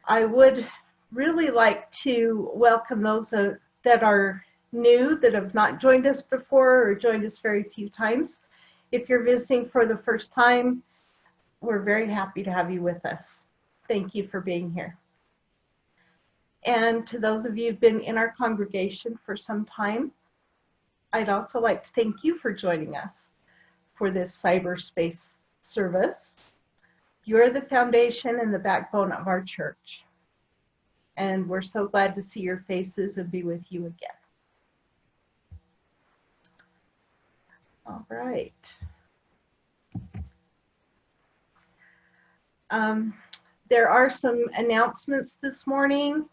I would really like to welcome those that are new, that have not joined us before or joined us very few times. If you're visiting for the first time, we're very happy to have you with us. Thank you for being here. And to those of you who've been in our congregation for some time, I'd also like to thank you for joining us for this cyberspace service. You're the foundation and the backbone of our church. And we're so glad to see your faces and be with you again. All right. There are some announcements this morning.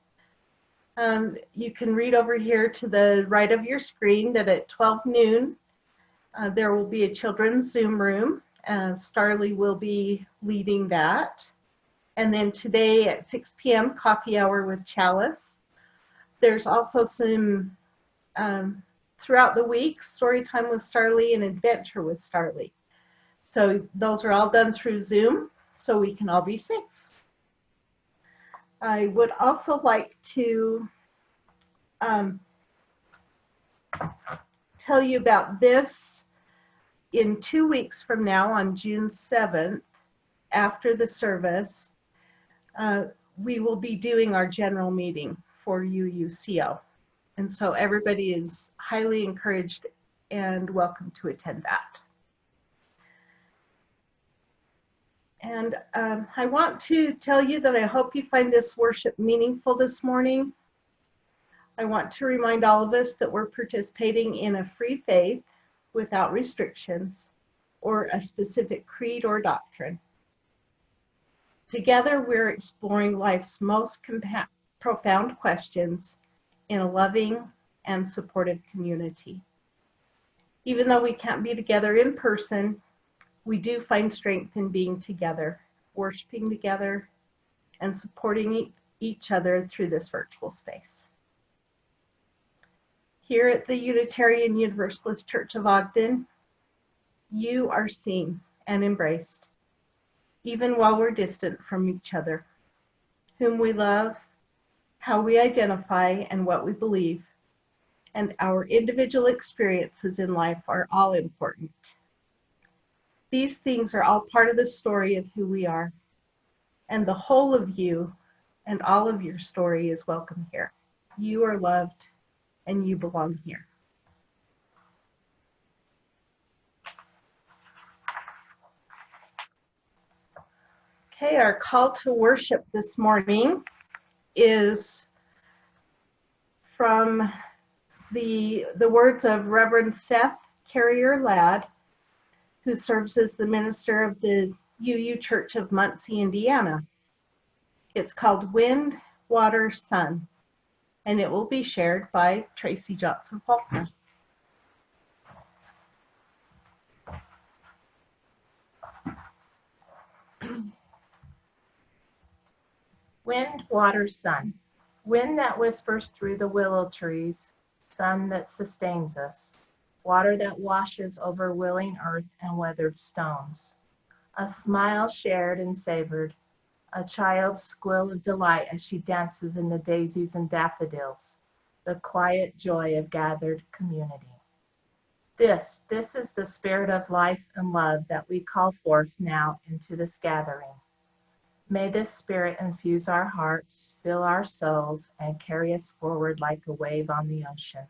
You can read over here to the right of your screen that at 12 noon, there will be a children's Zoom room. Starlee will be leading that. And then today at 6 p.m., coffee hour with Chalice. There's also some, throughout the week, story time with Starlee and adventure with Starlee. So those are all done through Zoom, so we can all be safe. I would also like to tell you about this. In 2 weeks from now, on June 7th, after the service, we will be doing our general meeting for UUCO. And so everybody is highly encouraged and welcome to attend that. And I want to tell you that I hope you find this worship meaningful this morning. I want to remind all of us that we're participating in a free faith without restrictions or a specific creed or doctrine. Together, we're exploring life's most profound questions in a loving and supportive community. Even though we can't be together in person, we do find strength in being together, worshiping together, and supporting each other through this virtual space. Here at the Unitarian Universalist Church of Ogden, you are seen and embraced, even while we're distant from each other. Whom we love, how we identify, and what we believe, and our individual experiences in life are all important. These things are all part of the story of who we are, and the whole of you and all of your story is welcome here. You are loved, and you belong here. Okay, our call to worship this morning is from the words of Reverend Seth Carrier-Ladd, who serves as the minister of the UU Church of Muncie, Indiana. It's called Wind, Water, Sun, and it will be shared by Tracy Johnson-Faulkner. Wind, water, sun. Wind that whispers through the willow trees, sun that sustains us, water that washes over willing earth and weathered stones. A smile shared and savored, a child's squeal of delight as she dances in the daisies and daffodils, the quiet joy of gathered community. This is the spirit of life and love that we call forth now into this gathering. May this spirit infuse our hearts, fill our souls, and carry us forward like a wave on the ocean.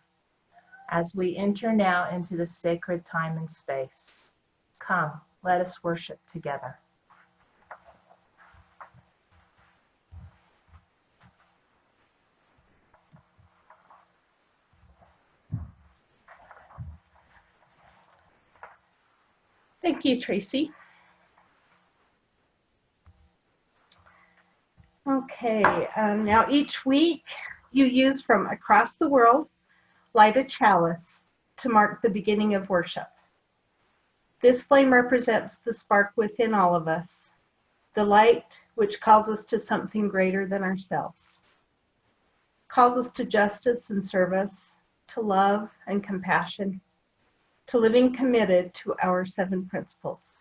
As we enter now into the sacred time and space, come, let us worship together. Thank you, Tracy. Okay, now each week you use from across the world, light a chalice to mark the beginning of worship. This flame represents the spark within all of us, the light which calls us to something greater than ourselves, calls us to justice and service, to love and compassion, to living committed to our 7 principles.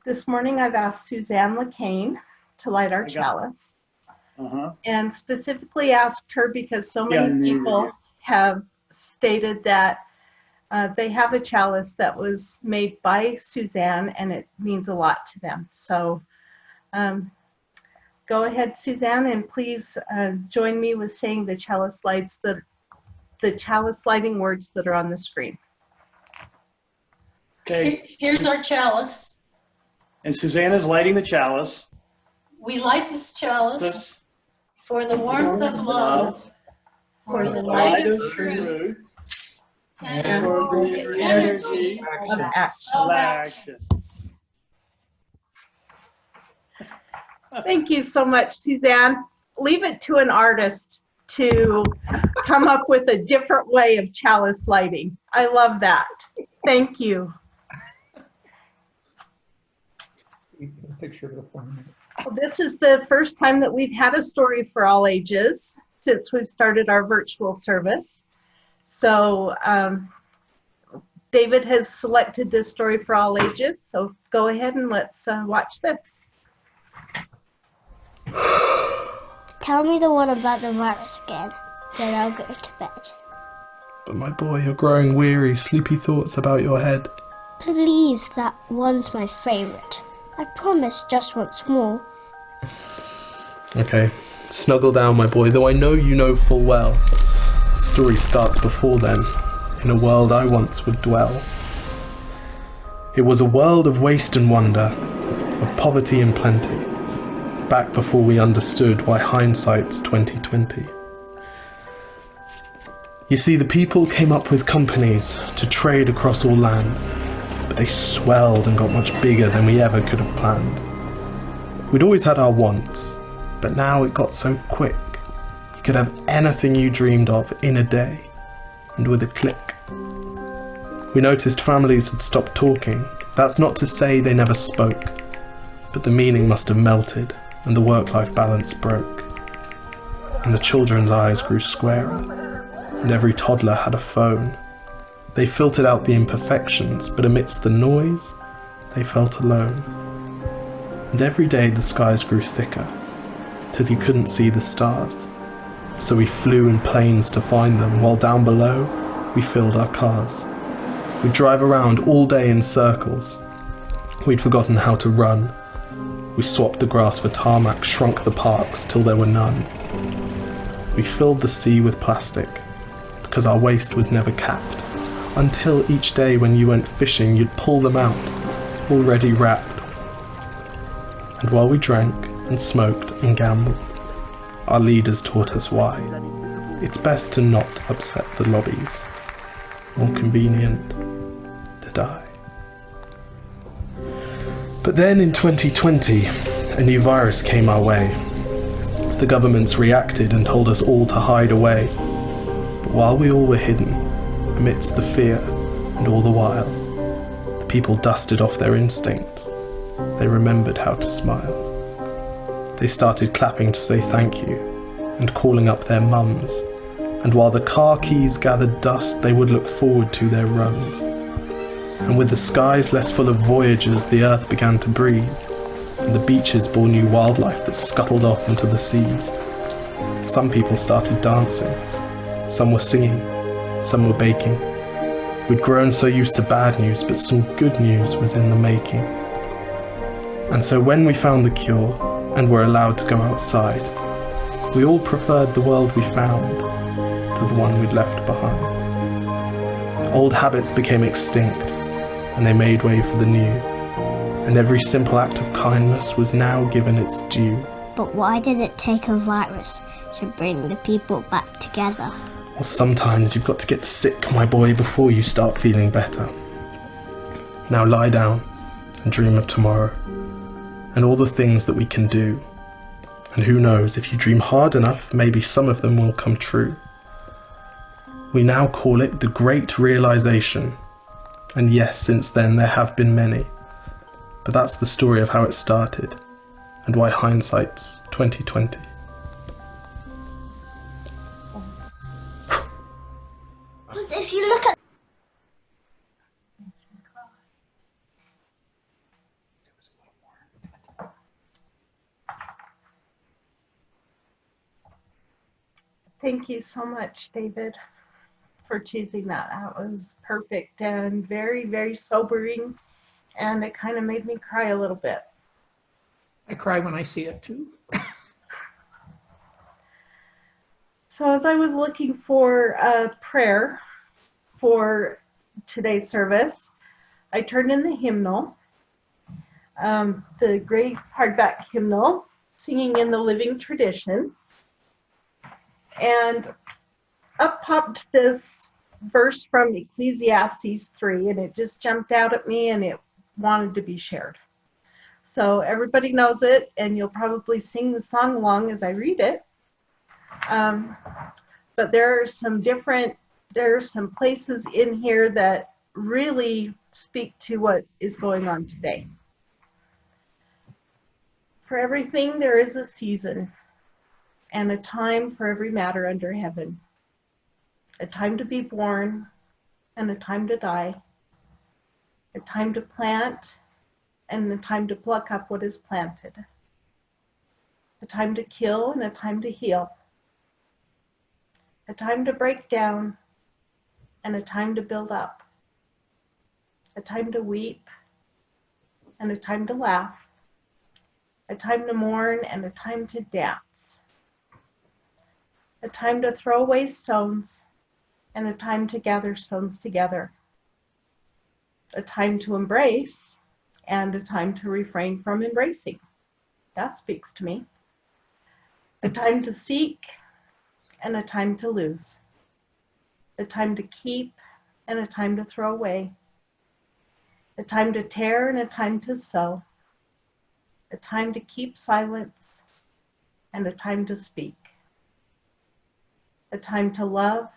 This morning I've asked Suzanne LeCain to light our chalice. and specifically asked her because so many Yeah, people have stated that they have a chalice that was made by Suzanne, and it means a lot to them. So go ahead, Suzanne, and please join me with saying the chalice lighting words that are on the screen. Okay. Here's our chalice. And Susanna's lighting the chalice. We light this chalice for the warmth of love, For the the light light of truth, and for the energy of action. of action. Thank you so much, Suzanne. Leave it to an artist to come up with a different way of chalice lighting. I love that. Thank you. Well, this is the first time that we've had a story for all ages since we've started our virtual service. So David has selected this story for all ages. So go ahead and let's watch this. Tell me the one about the virus again, then I'll go to bed. But my boy, you're growing weary, sleepy thoughts about your head. Please, that one's my favourite. I promise just once more. Okay, snuggle down, my boy, though I know you know full well. The story starts before then, in a world I once would dwell. It was a world of waste and wonder, of poverty and plenty, back before we understood why hindsight's 2020. You see, the people came up with companies to trade across all lands, but they swelled and got much bigger than we ever could have planned. We'd always had our wants, but now it got so quick. You could have anything you dreamed of in a day, and with a click. We noticed families had stopped talking. That's not to say they never spoke, but the meaning must have melted, and the work-life balance broke. And the children's eyes grew squarer, and every toddler had a phone. They filtered out the imperfections, but amidst the noise, they felt alone. And every day the skies grew thicker, till you couldn't see the stars. So we flew in planes to find them, while down below, we filled our cars. We'd drive around all day in circles. We'd forgotten how to run. We swapped the grass for tarmac, shrunk the parks till there were none. We filled the sea with plastic, because our waste was never capped. Until each day when you went fishing, you'd pull them out, already wrapped. And while we drank and smoked and gambled, our leaders taught us why. It's best to not upset the lobbies. More convenient to die. But then in 2020, a new virus came our way. The governments reacted and told us all to hide away. But while we all were hidden, amidst the fear and all the while, the people dusted off their instincts. They remembered how to smile. They started clapping to say thank you and calling up their mums. And while the car keys gathered dust, they would look forward to their runs. And with the skies less full of voyagers, the earth began to breathe, and the beaches bore new wildlife that scuttled off into the seas. Some people started dancing, some were singing, some were baking. We'd grown so used to bad news, but some good news was in the making. And so when we found the cure, and were allowed to go outside, we all preferred the world we found to the one we'd left behind. Old habits became extinct, and they made way for the new, and every simple act of kindness was now given its due. But why did it take a virus to bring the people back together? Well, sometimes you've got to get sick, my boy, before you start feeling better. Now lie down and dream of tomorrow, and all the things that we can do. And who knows, if you dream hard enough, maybe some of them will come true. We now call it the Great Realization. And yes, since then there have been many. But that's the story of how it started, and why hindsight's 2020. Because if you look at Thank you so much, David, for choosing that. That was perfect and very, very sobering, and it kind of made me cry a little bit. I cry when I see it too. So as I was looking for a prayer for today's service, I turned in the hymnal, the great hardback hymnal, Singing in the Living Tradition, and up popped this verse from Ecclesiastes 3, and it just jumped out at me and it wanted to be shared. So everybody knows it, and you'll probably sing the song along as I read it. But there are some places in here that really speak to what is going on today. For everything there is a season, and a time for every matter under heaven. A time to be born, and a time to die. A time to plant, and a time to pluck up what is planted. A time to kill, and a time to heal. A time to break down, and a time to build up. A time to weep, and a time to laugh. A time to mourn, and a time to dance. A time to throw away stones, and a time to gather stones together. A time to embrace, and a time to refrain from embracing. That speaks to me. A time to seek, and a time to lose. A time to keep, and a time to throw away. A time to tear, and a time to sow. A time to keep silence, and a time to speak. A time to love,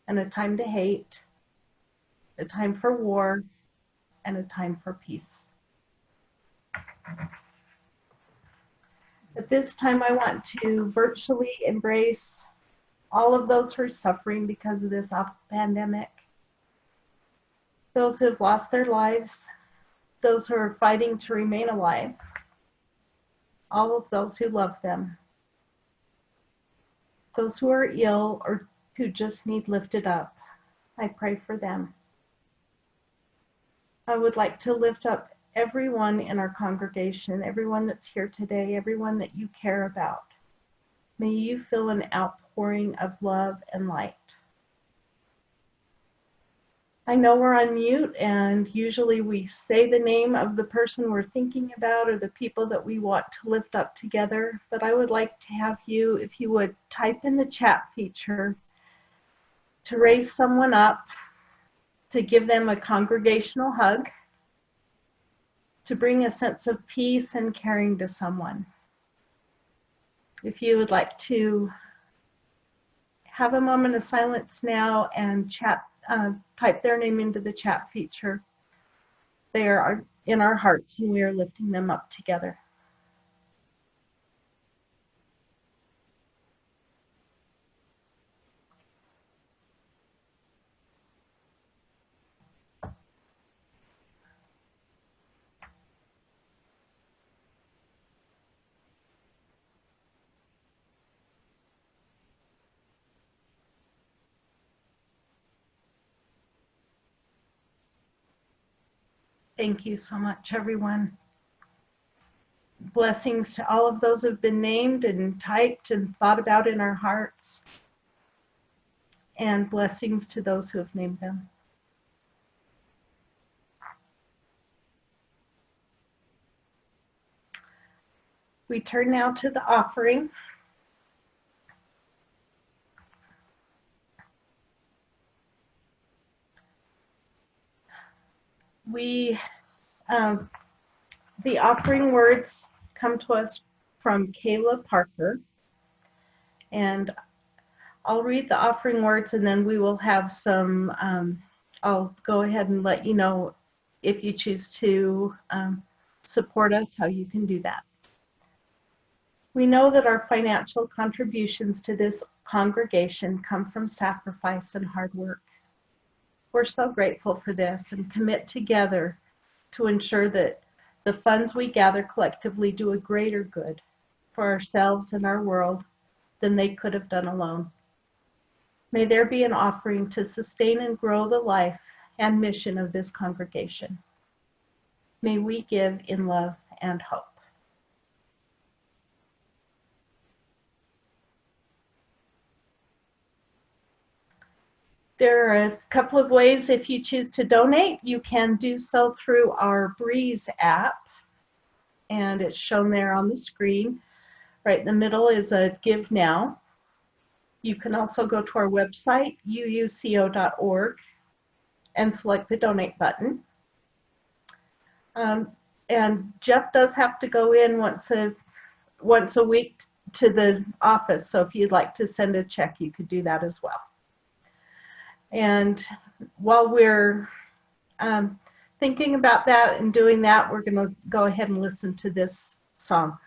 and a time to hate. A time for war, and a time for peace. At this time, I want to virtually embrace all of those who are suffering because of this pandemic. Those who have lost their lives, those who are fighting to remain alive, all of those who love them, those who are ill or who just need lifted up. I pray for them. I would like to lift up everyone in our congregation, everyone that's here today, everyone that you care about. May you feel an outpouring of love and light. I know we're on mute, and usually we say the name of the person we're thinking about or the people that we want to lift up together, but I would like to have you, if you would, type in the chat feature to raise someone up, to give them a congregational hug, to bring a sense of peace and caring to someone. If you would like to have a moment of silence now and type their name into the chat feature. They are in our hearts, and we are lifting them up together. Thank you so much, everyone. Blessings to all of those who have been named and typed and thought about in our hearts. And blessings to those who have named them. We turn now to the offering. The offering words come to us from Kayla Parker, and I'll read the offering words, and then we will have some, I'll go ahead and let you know if you choose to support us, how you can do that. We know that our financial contributions to this congregation come from sacrifice and hard work. We're so grateful for this and commit together to ensure that the funds we gather collectively do a greater good for ourselves and our world than they could have done alone. May there be an offering to sustain and grow the life and mission of this congregation. May we give in love and hope. There are a couple of ways if you choose to donate. You can do so through our Breeze app, and it's shown there on the screen. Right in the middle is a Give Now. You can also go to our website, uuco.org, and select the Donate button. And Jeff does have to go in once a week to the office, so if you'd like to send a check, you could do that as well. And while we're thinking about that and doing that, we're going to go ahead and listen to this song.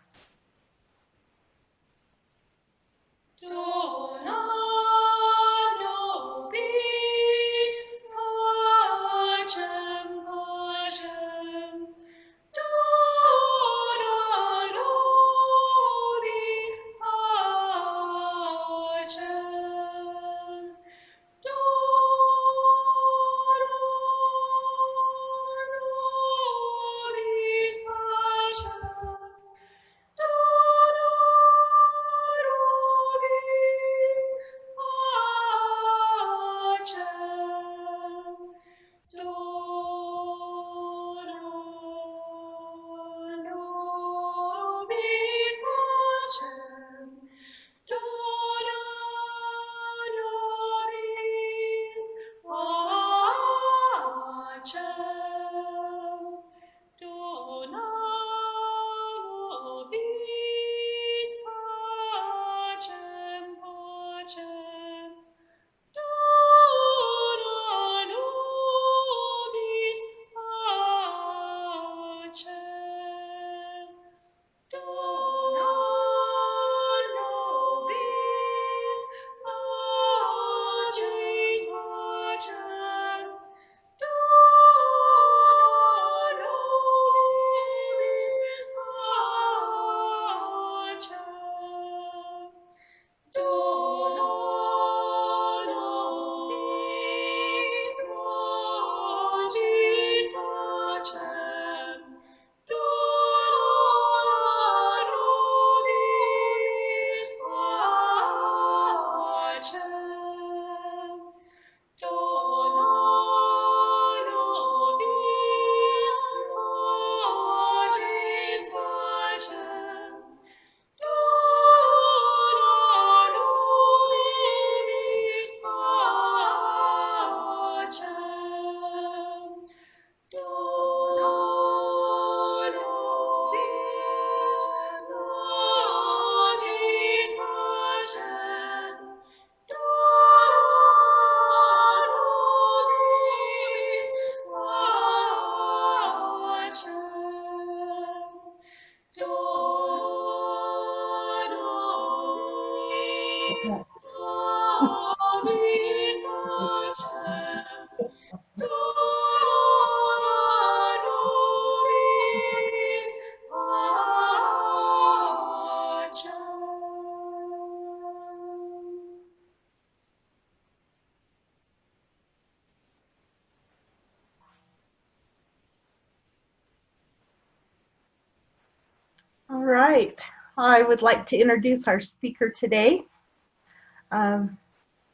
All right, I would like to introduce our speaker today.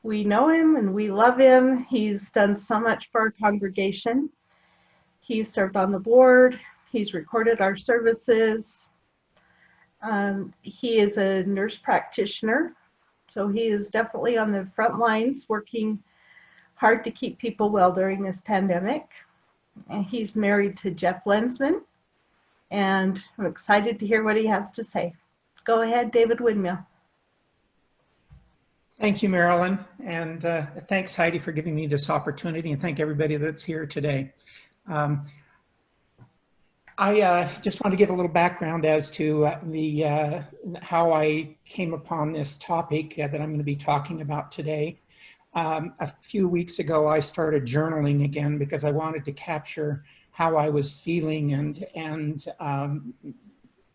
We know him and we love him. He's done so much for our congregation. He's served on the board. He's recorded our services. He is a nurse practitioner, so he is definitely on the front lines working hard to keep people well during this pandemic. And he's married to Jeff Lensman, and I'm excited to hear what he has to say. Go ahead, David Windmill. Thank you, Marilyn, and thanks, Heidi, for giving me this opportunity, and thank everybody that's here today. I just want to give a little background as to how I came upon this topic that I'm going to be talking about today. A few weeks ago, I started journaling again because I wanted to capture how I was feeling and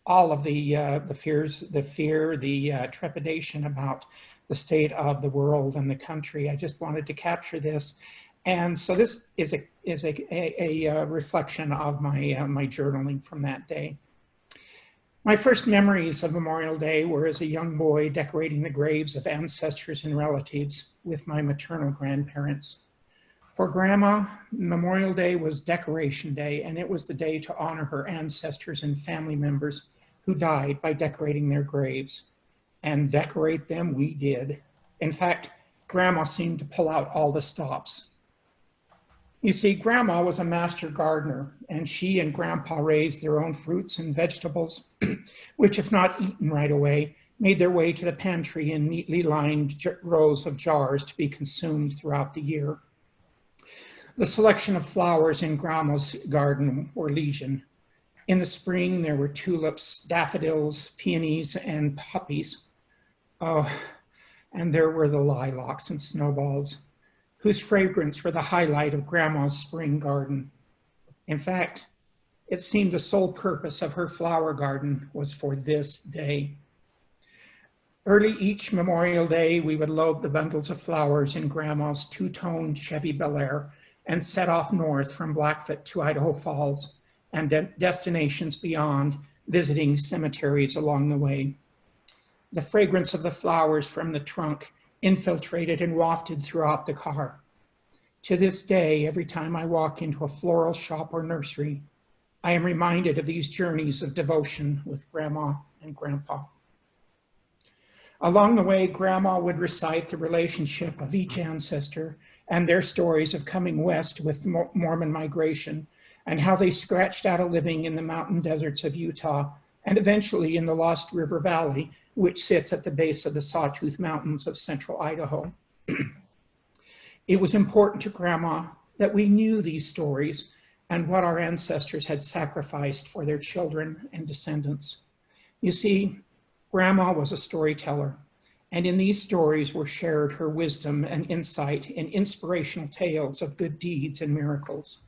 all of the fears, the fear, the trepidation about the state of the world and the country. I just wanted to capture this. And so this is a reflection of my journaling from that day. My first memories of Memorial Day were as a young boy decorating the graves of ancestors and relatives with my maternal grandparents. For Grandma, Memorial Day was Decoration Day, and it was the day to honor her ancestors and family members who died by decorating their graves. And decorate them we did. In fact, Grandma seemed to pull out all the stops. You see, Grandma was a master gardener, and she and Grandpa raised their own fruits and vegetables, which, if not eaten right away, made their way to the pantry in neatly lined rows of jars to be consumed throughout the year. The selection of flowers in Grandma's garden were legion. In the spring, there were tulips, daffodils, peonies, and poppies. Oh, and there were the lilacs and snowballs, whose fragrance were the highlight of Grandma's spring garden. In fact, it seemed the sole purpose of her flower garden was for this day. Early each Memorial Day, we would load the bundles of flowers in Grandma's two-toned Chevy Bel Air and set off north from Blackfoot to Idaho Falls and destinations beyond, visiting cemeteries along the way. The fragrance of the flowers from the trunk infiltrated and wafted throughout the car. To this day, every time I walk into a floral shop or nursery, I am reminded of these journeys of devotion with Grandma and Grandpa. Along the way, Grandma would recite the relationship of each ancestor and their stories of coming west with Mormon migration and how they scratched out a living in the mountain deserts of Utah and eventually in the Lost River Valley, which sits at the base of the Sawtooth Mountains of central Idaho. It was important to Grandma that we knew these stories and what our ancestors had sacrificed for their children and descendants. You see, Grandma was a storyteller, and in these stories were shared her wisdom and insight in inspirational tales of good deeds and miracles.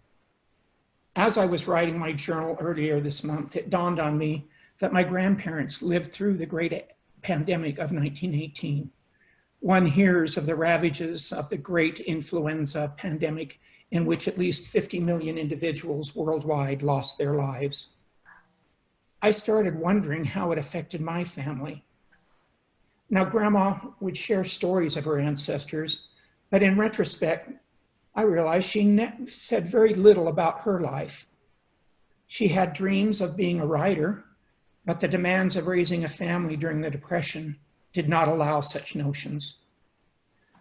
As I was writing my journal earlier this month, it dawned on me that my grandparents lived through the great pandemic of 1918. One hears of the ravages of the great influenza pandemic in which at least 50 million individuals worldwide lost their lives. I started wondering how it affected my family. Now, Grandma would share stories of her ancestors, but in retrospect, I realized she said very little about her life. She had dreams of being a writer, but the demands of raising a family during the Depression did not allow such notions.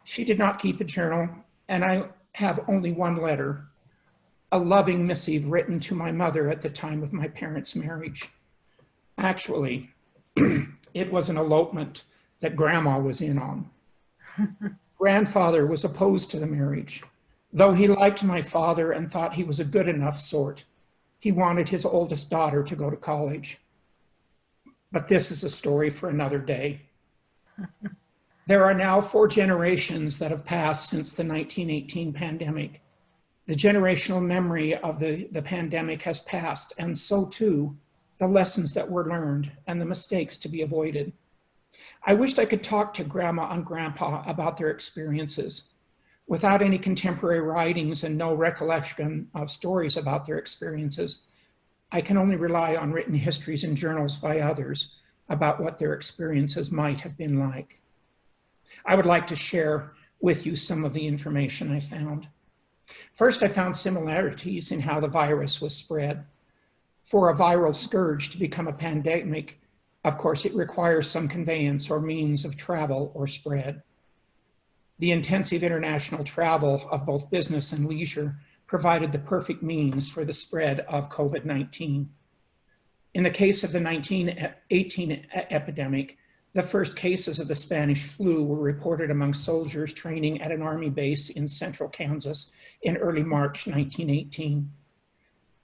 She did not keep a journal, and I have only one letter, a loving missive written to my mother at the time of my parents' marriage. Actually, it was an elopement that Grandma was in on. Grandfather was opposed to the marriage. Though he liked my father and thought he was a good enough sort, he wanted his oldest daughter to go to college. But this is a story for another day. There are now 4 generations that have passed since the 1918 pandemic. The generational memory of the pandemic has passed, and so too, the lessons that were learned and the mistakes to be avoided. I wished I could talk to Grandma and Grandpa about their experiences. Without any contemporary writings and no recollection of stories about their experiences, I can only rely on written histories and journals by others about what their experiences might have been like. I would like to share with you some of the information I found. First, I found similarities in how the virus was spread. For a viral scourge to become a pandemic, of course, it requires some conveyance or means of travel or spread. The intensive international travel of both business and leisure provided the perfect means for the spread of COVID-19. In the case of the 1918 epidemic, the first cases of the Spanish flu were reported among soldiers training at an army base in central Kansas in early March 1918.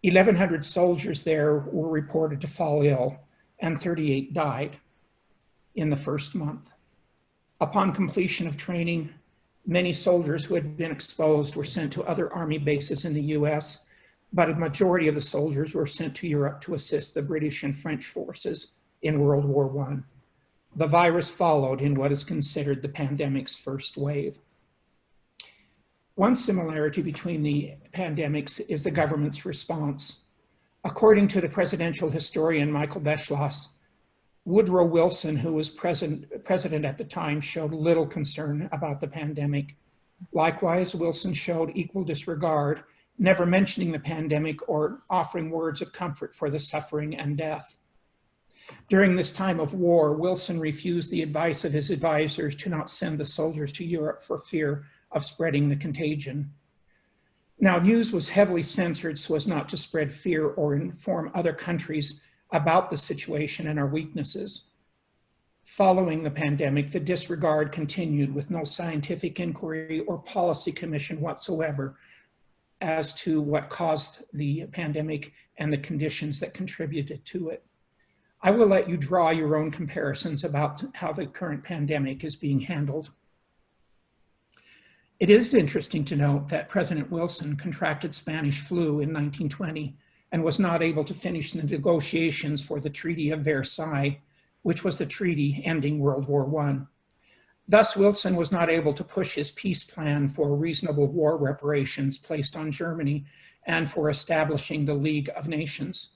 1,100 soldiers there were reported to fall ill, and 38 died in the first month. Upon completion of training, many soldiers who had been exposed were sent to other army bases in the US, but a majority of the soldiers were sent to Europe to assist the British and French forces in World War I. The virus followed in what is considered the pandemic's first wave. One similarity between the pandemics is the government's response. According to the presidential historian Michael Beschloss, Woodrow Wilson, who was president at the time, showed little concern about the pandemic. Likewise, Wilson showed equal disregard, never mentioning the pandemic or offering words of comfort for the suffering and death. During this time of war, Wilson refused the advice of his advisors to not send the soldiers to Europe for fear of spreading the contagion. Now, news was heavily censored so as not to spread fear or inform other countries about the situation and our weaknesses. Following the pandemic, the disregard continued with no scientific inquiry or policy commission whatsoever as to what caused the pandemic and the conditions that contributed to it. I will let you draw your own comparisons about how the current pandemic is being handled. It is interesting to note that President Wilson contracted Spanish flu in 1920 and was not able to finish the negotiations for the Treaty of Versailles, which was the treaty ending World War I. Thus, Wilson was not able to push his peace plan for reasonable war reparations placed on Germany and for establishing the League of Nations.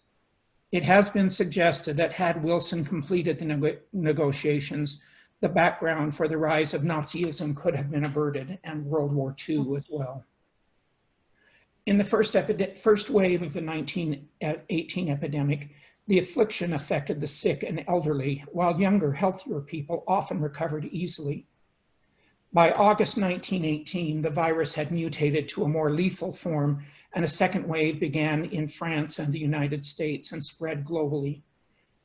It has been suggested that had Wilson completed the negotiations, the background for the rise of Nazism could have been averted, and World War II as well. In the first wave of the 1918 epidemic, the affliction affected the sick and elderly, while younger, healthier people often recovered easily. By August 1918, the virus had mutated to a more lethal form, and a second wave began in France and the United States and spread globally.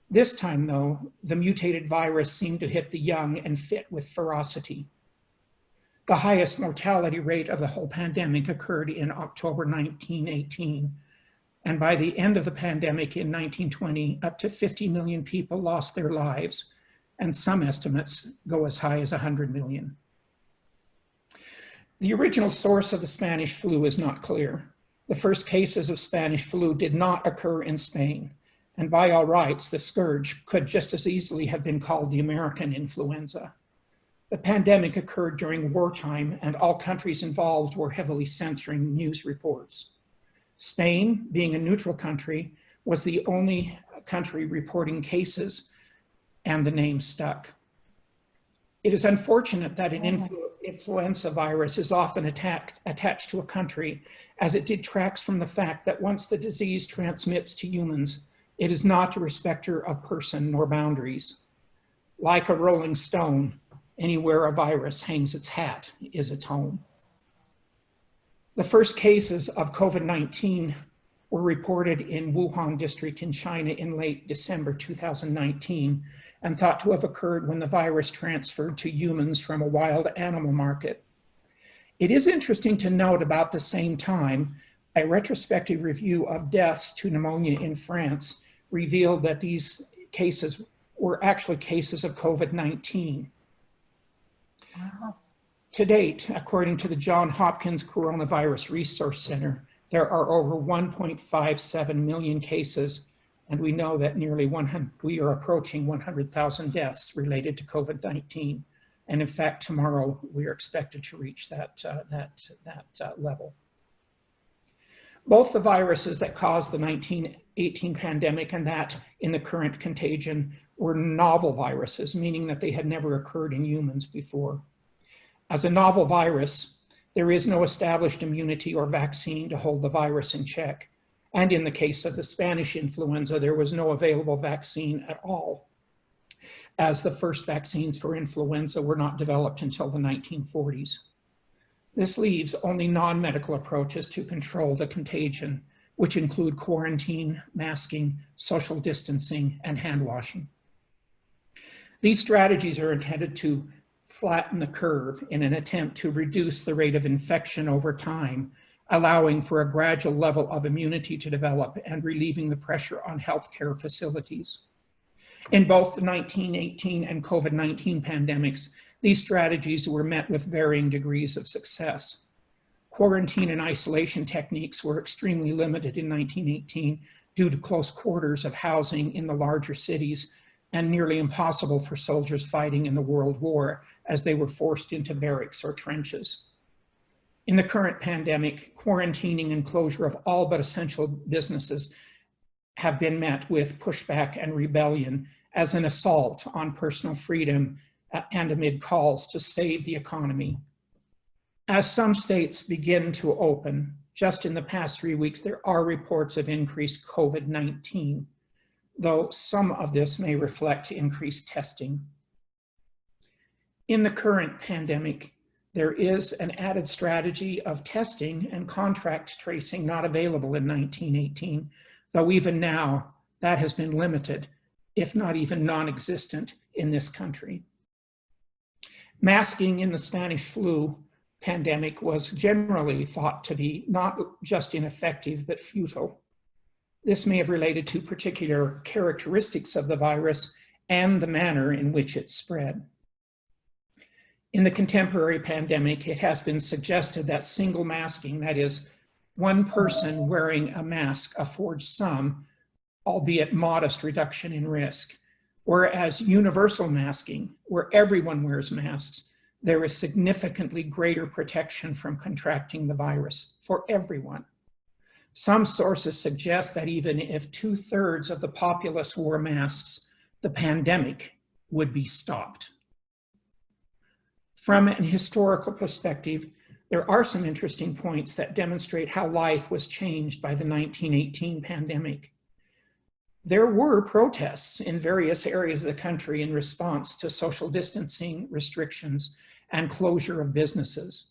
This time, though, the mutated virus seemed to hit the young and fit with ferocity. The highest mortality rate of the whole pandemic occurred in October 1918. And by the end of the pandemic in 1920, up to 50 million people lost their lives, and some estimates go as high as 100 million. The original source of the Spanish flu is not clear. The first cases of Spanish flu did not occur in Spain, and by all rights, the scourge could just as easily have been called the American influenza. The pandemic occurred during wartime, and all countries involved were heavily censoring news reports. Spain, being a neutral country, was the only country reporting cases, and the name stuck. It is unfortunate that an influenza virus is often attached to a country, as it detracts from the fact that once the disease transmits to humans, it is not a respecter of person nor boundaries. Like a rolling stone, anywhere a virus hangs its hat is its home. The first cases of COVID-19 were reported in Wuhan district in China in late December 2019 and thought to have occurred when the virus transferred to humans from a wild animal market. It is interesting to note about the same time, a retrospective review of deaths to pneumonia in France revealed that these cases were actually cases of COVID-19. Wow. To date, according to the Johns Hopkins Coronavirus Resource Center, there are over 1.57 million cases, and we know that we are approaching 100,000 deaths related to COVID-19. And in fact, tomorrow we are expected to reach that level. Both the viruses that caused the 1918 pandemic and that in the current contagion were novel viruses, meaning that they had never occurred in humans before. As a novel virus, there is no established immunity or vaccine to hold the virus in check. And in the case of the Spanish influenza, there was no available vaccine at all, as the first vaccines for influenza were not developed until the 1940s. This leaves only non-medical approaches to control the contagion, which include quarantine, masking, social distancing, and hand washing. These strategies are intended to flatten the curve in an attempt to reduce the rate of infection over time, allowing for a gradual level of immunity to develop and relieving the pressure on healthcare facilities. In both the 1918 and COVID-19 pandemics, these strategies were met with varying degrees of success. Quarantine and isolation techniques were extremely limited in 1918 due to close quarters of housing in the larger cities and nearly impossible for soldiers fighting in the World War as they were forced into barracks or trenches. In the current pandemic, quarantining and closure of all but essential businesses have been met with pushback and rebellion as an assault on personal freedom and amid calls to save the economy. As some states begin to open, just in the past 3 weeks, there are reports of increased COVID-19, though some of this may reflect increased testing. In the current pandemic, there is an added strategy of testing and contract tracing not available in 1918, though even now that has been limited, if not even non-existent in this country. Masking in the Spanish flu pandemic was generally thought to be not just ineffective, but futile. This may have related to particular characteristics of the virus and the manner in which it spread. In the contemporary pandemic, it has been suggested that single masking, that is, one person wearing a mask, affords some, albeit modest, reduction in risk. Whereas universal masking, where everyone wears masks, there is significantly greater protection from contracting the virus for everyone. Some sources suggest that even if 2/3 of the populace wore masks, the pandemic would be stopped. From an historical perspective, there are some interesting points that demonstrate how life was changed by the 1918 pandemic. There were protests in various areas of the country in response to social distancing restrictions and closure of businesses.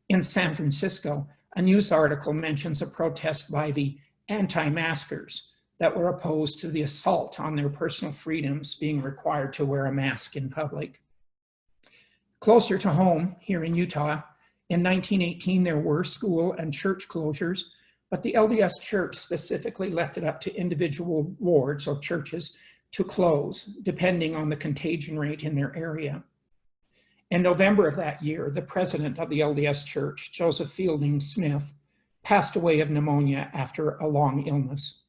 In San Francisco, a news article mentions a protest by the anti-maskers that were opposed to the assault on their personal freedoms, being required to wear a mask in public. Closer to home, here in Utah, in 1918 there were school and church closures, but the LDS Church specifically left it up to individual wards or churches to close, depending on the contagion rate in their area. In November of that year, the president of the LDS Church, Joseph Fielding Smith, passed away of pneumonia after a long illness.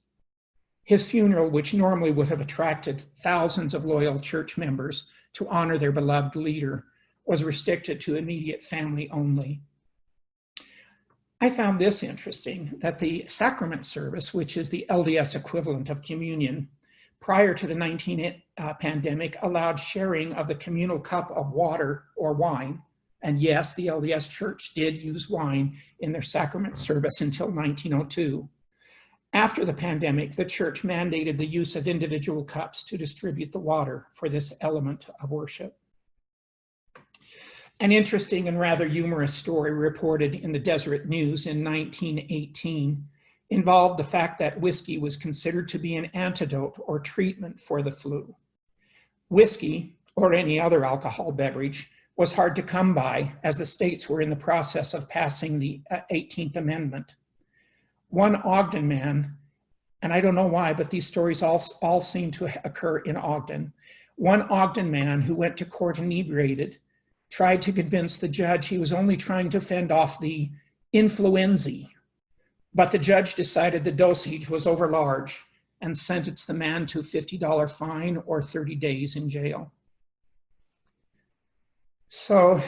His funeral, which normally would have attracted thousands of loyal church members to honor their beloved leader, was restricted to immediate family only. I found this interesting, that the sacrament service, which is the LDS equivalent of communion, prior to the 19 pandemic, allowed sharing of the communal cup of water or wine. And yes, the LDS Church did use wine in their sacrament service until 1902. After the pandemic, the church mandated the use of individual cups to distribute the water for this element of worship. An interesting and rather humorous story reported in the Deseret News in 1918 involved the fact that whiskey was considered to be an antidote or treatment for the flu. Whiskey, or any other alcohol beverage, was hard to come by as the states were in the process of passing the 18th Amendment. One Ogden man, and I don't know why, but these stories all seem to occur in Ogden. One Ogden man who went to court inebriated tried to convince the judge he was only trying to fend off the influenza, but the judge decided the dosage was overlarge and sentenced the man to a $50 fine or 30 days in jail. So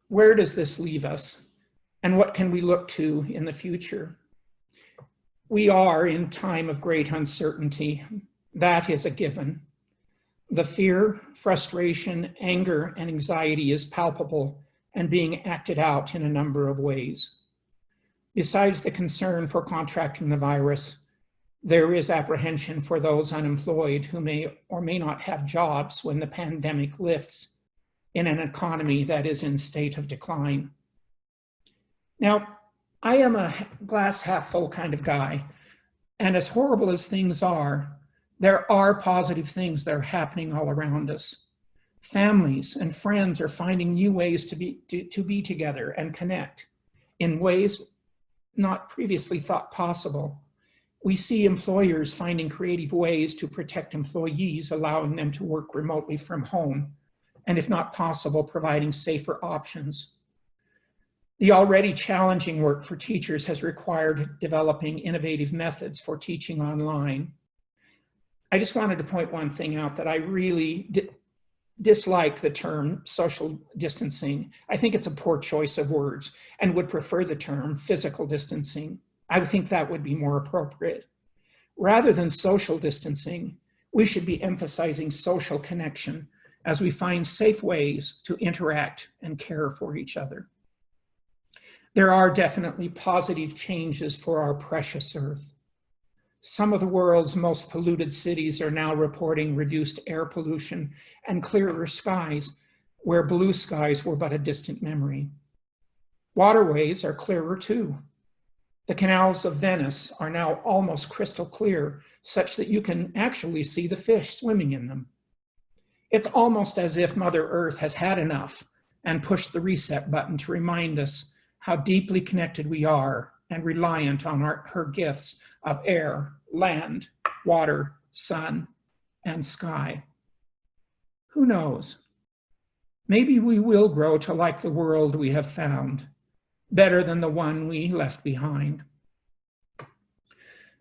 where does this leave us? And what can we look to in the future? We are in time of great uncertainty. That is a given. The fear, frustration, anger, and anxiety is palpable and being acted out in a number of ways. Besides the concern for contracting the virus, there is apprehension for those unemployed who may or may not have jobs when the pandemic lifts in an economy that is in state of decline. Now, I am a glass half full kind of guy, and as horrible as things are, there are positive things that are happening all around us. Families and friends are finding new ways to be together and connect in ways not previously thought possible. We see employers finding creative ways to protect employees, allowing them to work remotely from home, and if not possible, providing safer options. The already challenging work for teachers has required developing innovative methods for teaching online. I just wanted to point one thing out, that I really dislike the term social distancing. I think it's a poor choice of words and would prefer the term physical distancing. I would think that would be more appropriate. Rather than social distancing, we should be emphasizing social connection as we find safe ways to interact and care for each other. There are definitely positive changes for our precious Earth. Some of the world's most polluted cities are now reporting reduced air pollution and clearer skies, where blue skies were but a distant memory. Waterways are clearer too. The canals of Venice are now almost crystal clear, such that you can actually see the fish swimming in them. It's almost as if Mother Earth has had enough and pushed the reset button to remind us how deeply connected we are and reliant on her gifts of air, land, water, sun, and sky. Who knows? Maybe we will grow to like the world we have found, better than the one we left behind.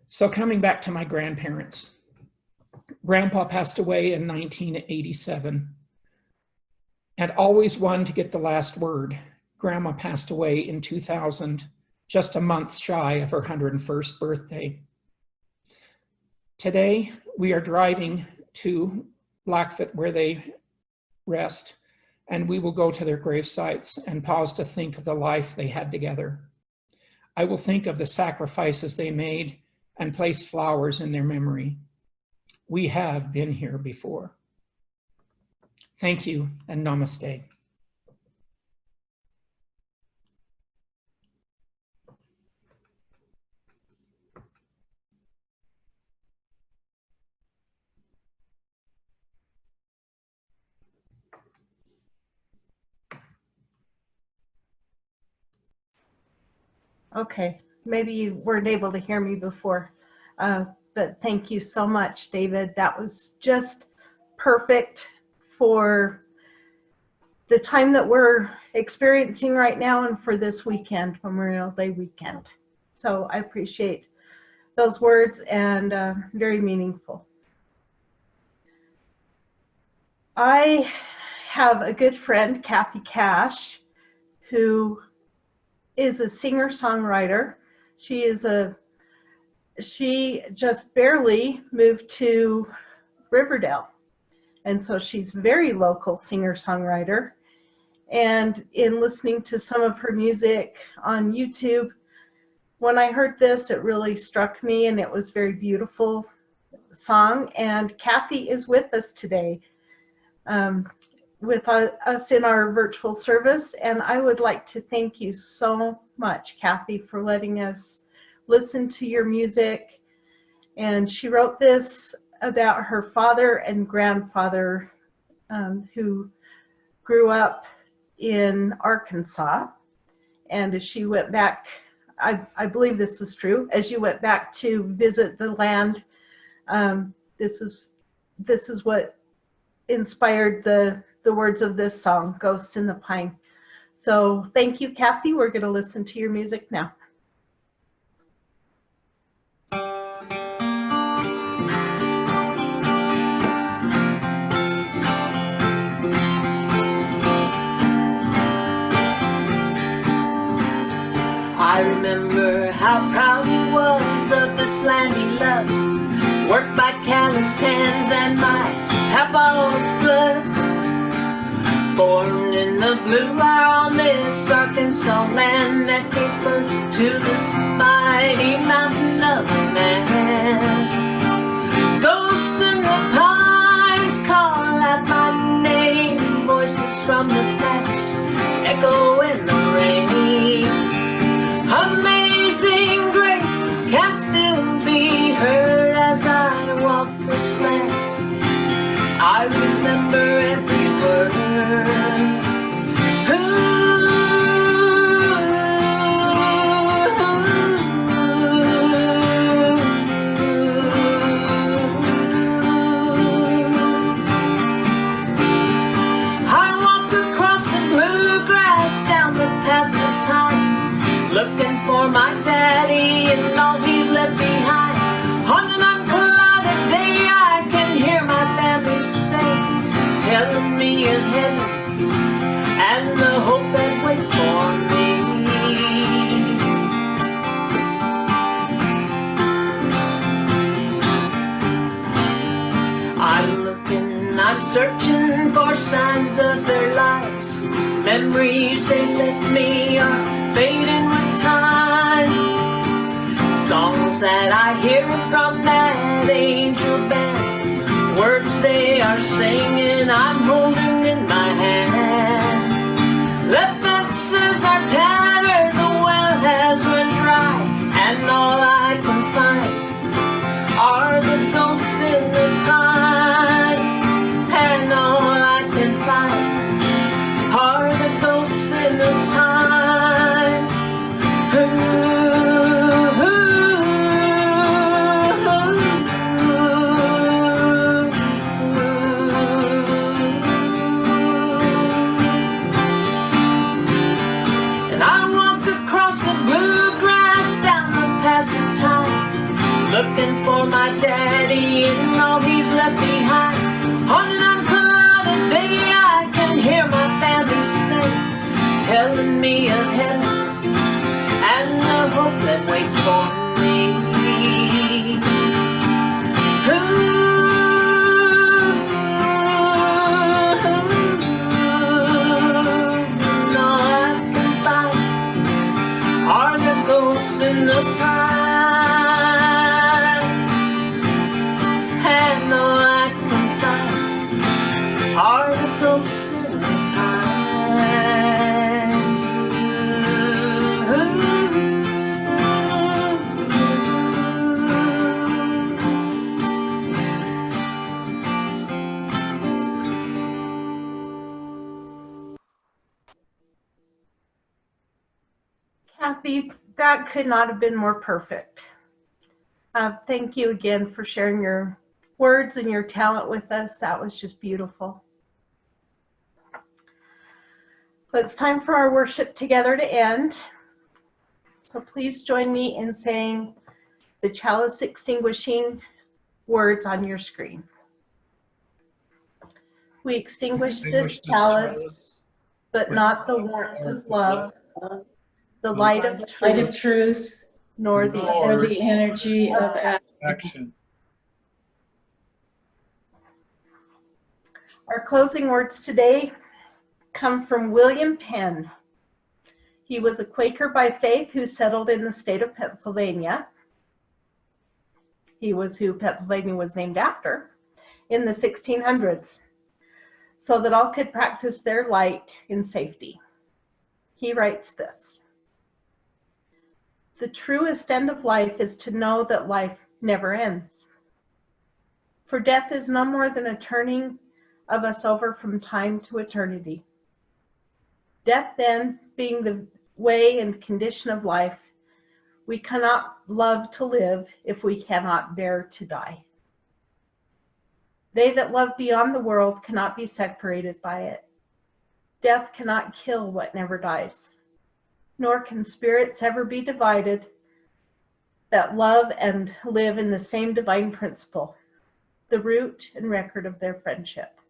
So coming back to my grandparents, Grandpa passed away in 1987, and always one to get the last word. Grandma passed away in 2000, just a month shy of her 101st birthday. Today, we are driving to Blackfoot where they rest, and we will go to their grave sites and pause to think of the life they had together. I will think of the sacrifices they made and place flowers in their memory. We have been here before. Thank you, and namaste. Okay, maybe you weren't able to hear me before, but thank you so much, David. That was just perfect for the time that we're experiencing right now and for this weekend, Memorial Day weekend. So I appreciate those words, and very meaningful. I have a good friend, Kathy Cash, who is a singer-songwriter. She just barely moved to Riverdale, and so she's a very local singer-songwriter. And in listening to some of her music on YouTube, when I heard this, it really struck me, and it was a very beautiful song. And Kathy is with us today, with us in our virtual service, and I would like to thank you so much, Kathy, for letting us listen to your music. And she wrote this about her father and grandfather, who grew up in Arkansas. And as she went back, I believe this is true, as you went back to visit the land, this is what inspired the words of this song, Ghosts in the Pine. So thank you, Kathy. We're going to listen to your music now. I remember how proud he was of this land he loved, worked by calloused hands and my papa's blood. Born in the blue wire on this Arkansas land that gave birth to this mighty mountain of man. Ghosts in the pines call out my name, voices from the past echo in the rain. Amazing grace can still be heard as I walk this land. I remember every word. I walk across for my daddy and all he's left behind. On an unclouded day I can hear my family sing, telling me of heaven and the hope that waits for me. I'm looking, I'm searching for signs of their lives. Memories they left me are fading with time. Songs that I hear from that angel band, words they are singing, I'm holding in my hand. The fences are tattered, the well has run dry, and all I can find are the ghosts in the pines. And all I can find are the ghosts in the pines. And I walk across the bluegrass down the pass of time, looking for my daddy and all he's left behind. On an unclouded day I can hear my family sing, telling me of heaven and the hope that waits for me. And all I can find are the ghosts in the pines. And all I can find are the ghosts in the pines. Kathy, that could not have been more perfect. Thank you again for sharing your words and your talent with us. That was just beautiful. But it's time for our worship together to end. So please join me in saying the chalice extinguishing words on your screen. We extinguish this chalice, but not the warmth of love, the light of truth, nor the energy of Action. Our closing words today come from William Penn. He was a Quaker by faith who settled in the state of Pennsylvania. He was who Pennsylvania was named after in the 1600s, so that all could practice their light in safety. He writes this: "The truest end of life is to know that life never ends. For death is no more than a turning of us over from time to eternity. Death then, being the way and condition of life, we cannot love to live if we cannot bear to die. They that love beyond the world cannot be separated by it. Death cannot kill what never dies, nor can spirits ever be divided that love and live in the same divine principle, the root and record of their friendship.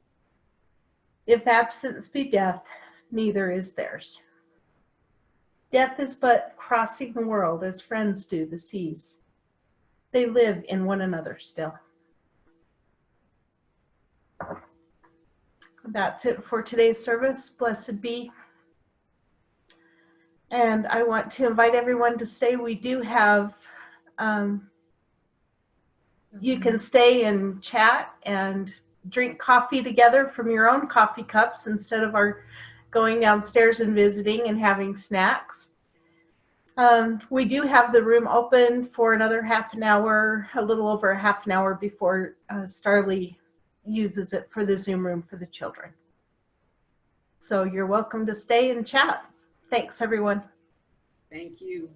If absence be death, neither is theirs. Death is but crossing the world as friends do the seas. They live in one another still." That's it for today's service. Blessed be. And I want to invite everyone to stay. We do have, you can stay and chat and drink coffee together from your own coffee cups instead of our going downstairs and visiting and having snacks. We do have the room open for another half an hour, a little over a half an hour before Starlee uses it for the Zoom room for the children. So you're welcome to stay and chat. Thanks, everyone. Thank you.